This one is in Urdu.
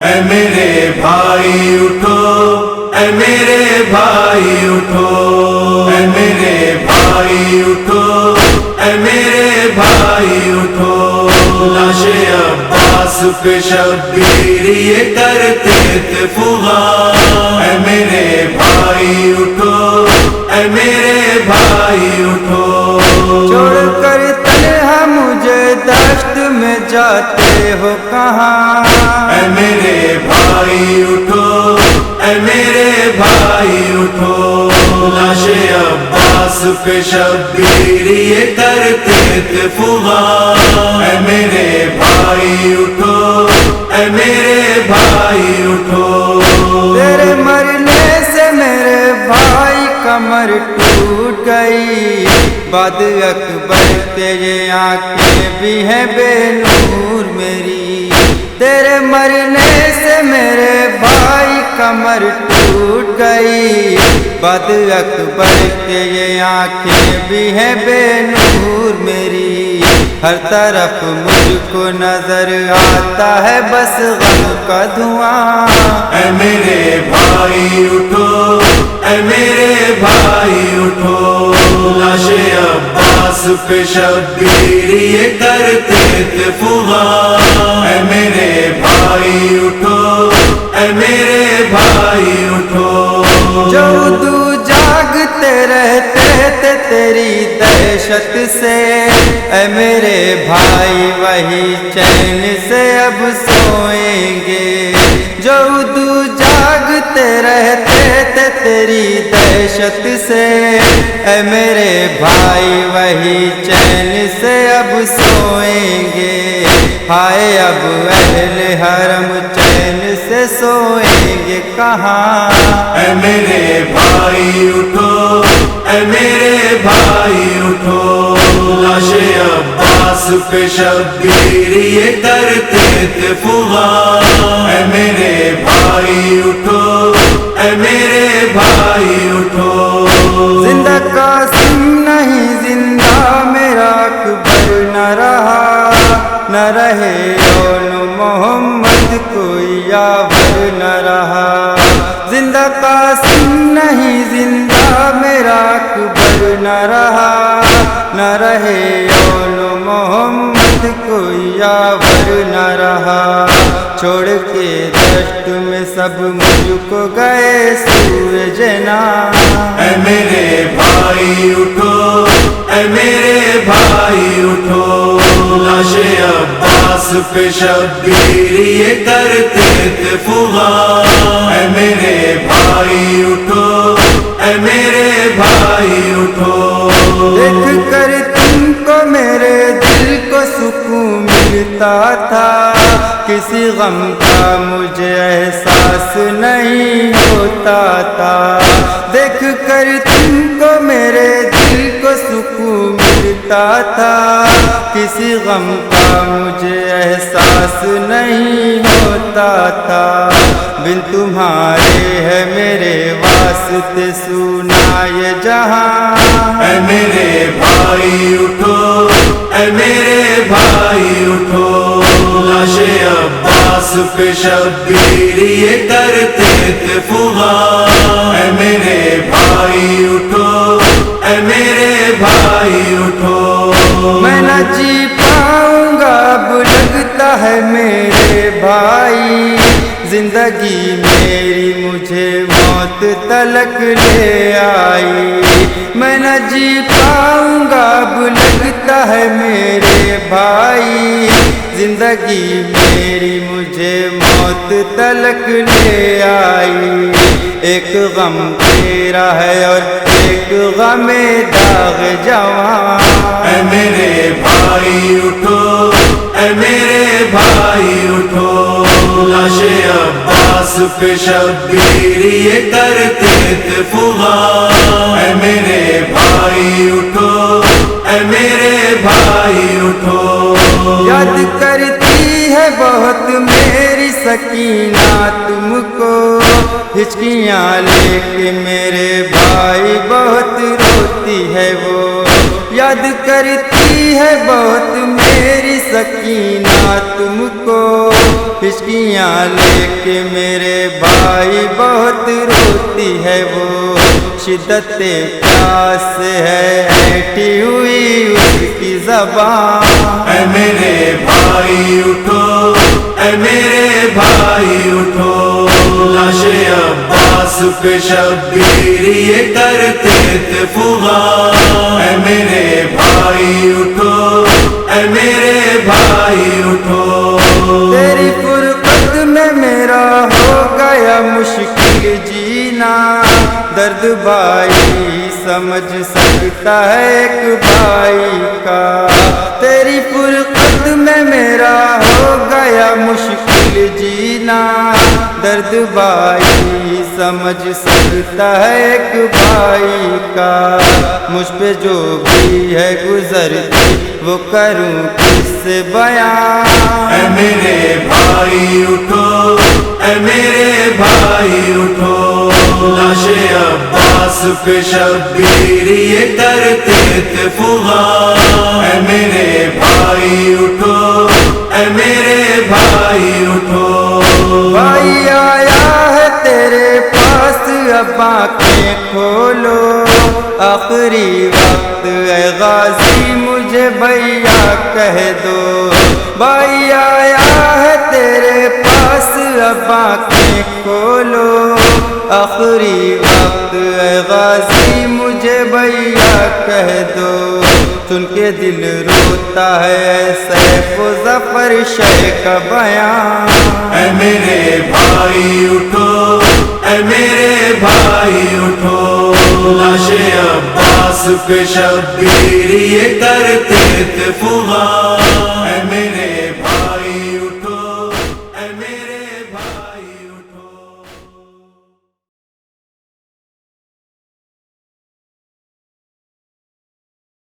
اے میرے بھائی اٹھو، اے میرے بھائی اٹھو، اے میرے بھائی اٹھو، اے میرے بھائی اٹھو، لاش عباس پہ شبیر یہ کرتے تھے فغان، اے میرے بھائی اٹھو، اے میرے بھائی اٹھو، چھوڑ کر تنہا مجھے دشت میں جاتے ہو کہاں، اے میرے بھائی اٹھو، اے میرے بھائی اٹھو، لاش عباس پہ شبیر یہ کرتے تھے فغان، اے میرے بھائی اٹھو، اے میرے بھائی اٹھو، تیرے مرنے سے میرے بھائی کمر ٹوٹ گئی، بعد اکبر کے یہ آنکھیں بھی ہیں بے نور میری، تیرے مرنے سے میرے بھائی کمر ٹوٹ گئی، بعد اکبر کے یہ آنکھیں بھی ہیں بے نور میری، ہر طرف مجھ کو نظر آتا ہے بس غم کا دھواں، اے میرے بھائی اٹھو، اے میرے بھائی اٹھو، لاش عباس پہ شبیر یہ کرتے تھے فغان، اے میرے بھائی اٹھو، اے میرے بھائی اٹھو، جو اردو جاگتے رہتے تھے تیری دہشت سے، اے میرے بھائی وہی چین سے اب سوئیں گے، جو اردو جاگتے رہتے تھے تیری دہشت سے، اے میرے بھائی وہی چین سے اب سوئیں گے، ہائے اب اہل حرم چین سے سوئیں گے کہاں، اے میرے بھائی اٹھو، اے میرے بھائی اٹھو، لاش عباس پہ شبیر یہ کرتے تھے فغان، اے میرے بھائی اٹھو، اے میرے بھائی اٹھو، زندہ قاسم نہیں زندہ میرا اکبر نہ رہا، نہ رہے اول محمد کوئی یاور نہ رہا، زندہ قاسم نہیں زندہ میرا اکبر نہ رہا، نہ رہے اول محمد کوئی یاور نہ رہا، چھوڑ کے دشت میں سب مجھ کو گئے سوئے جنا، اے میرے بھائی اٹھو، اے میرے بھائی اٹھو، لاش عباس پہ شبیر یہ کرتے تھے فغان، اے میرے بھائی اٹھو، اے میرے بھائی اٹھو، دیکھ کر تم کو میرے دل کو سکون ملتا تھا، کسی غم کا مجھے احساس نہیں ہوتا تھا، دیکھ کر تم کو میرے دل کو سکون ملتا تھا، کسی غم کا مجھے احساس نہیں ہوتا تھا، بن تمہارے ہے میرے واسطے سونا یہ جہاں، اے میرے بھائی اٹھو، اے میرے بھائی اٹھو، لاش عباس پہ شبیر یہ کرتے تھے فغان، اے میرے بھائی اٹھو، اے میرے بھائی اٹھو، میں نہ جی پاؤں گا اب لگتا ہے میرے بھائی، زندگی میری مجھے موت تلک لے آئی، میں نہ جی پاؤں گا اب لگتا ہے میرے بھائی، زندگی میری مجھے موت تلک لے آئی، ایک غم تیرا ہے اور ایک غم داغ جوان، اے میرے بھائی اٹھو، اے میرے بھائی اٹھو، لاش عباس پہ شبیر یہ کرتے تھے فغان، اے میرے بھائی اٹھو، اے میرے بھائی اٹھو، یاد کرتی ہے بہت میری سکینہ تم کو، ہچکیاں لے کے میرے بھائی بہت روتی ہے وہ، یاد کرتی ہے بہت میری سکینہ تم کو ہچکیاں لے کے میرے بھائی بہت روتی ہے وہ شدت پیاس ہے ایٹھی ہوئی اس کی زبان اے میرے بھائی اٹھو اے میرے بھائی اٹھو لاش عباس پہ شبیر یہ کرتے تھے فغان اے میرے بھائی اٹھو اے میرے بھائی اٹھو تیری فرقت میں میرا ہو گیا مشکل جینا درد بھائی سمجھ سکتا ہے ایک بھائی کا تیری فرقت میں میرا ہو گیا مشکل جینا درد بھائی سمجھ سکتا ہے ایک بھائی کا مجھ پہ جو بھی ہے گزرتی وہ کروں کس سے بیان اے میرے بھائی اٹھو اے میرے بھائی اٹھو لاش عباس پہ شبیر یہ کرتے تھے فغان اے میرے بھائی اٹھو اے میرے بھائی اٹھو بھائی آیا ہے تیرے پاس اب آنکھیں کھولو آخری وقت اے غازی مجھے بھیا کہہ دو بھائی آیا ہے تیرے پاس اب آنکھیں کھولو آخری وقت اے غازی مجھے بھیا کہہ دو سن کے دل روتا ہے سیف و ظفر شیخ کا بیان اے میرے بھائی اٹھو اے میرے بھائی اٹھو لاش عباس پہ شبیر یہ کرتے تھے فغان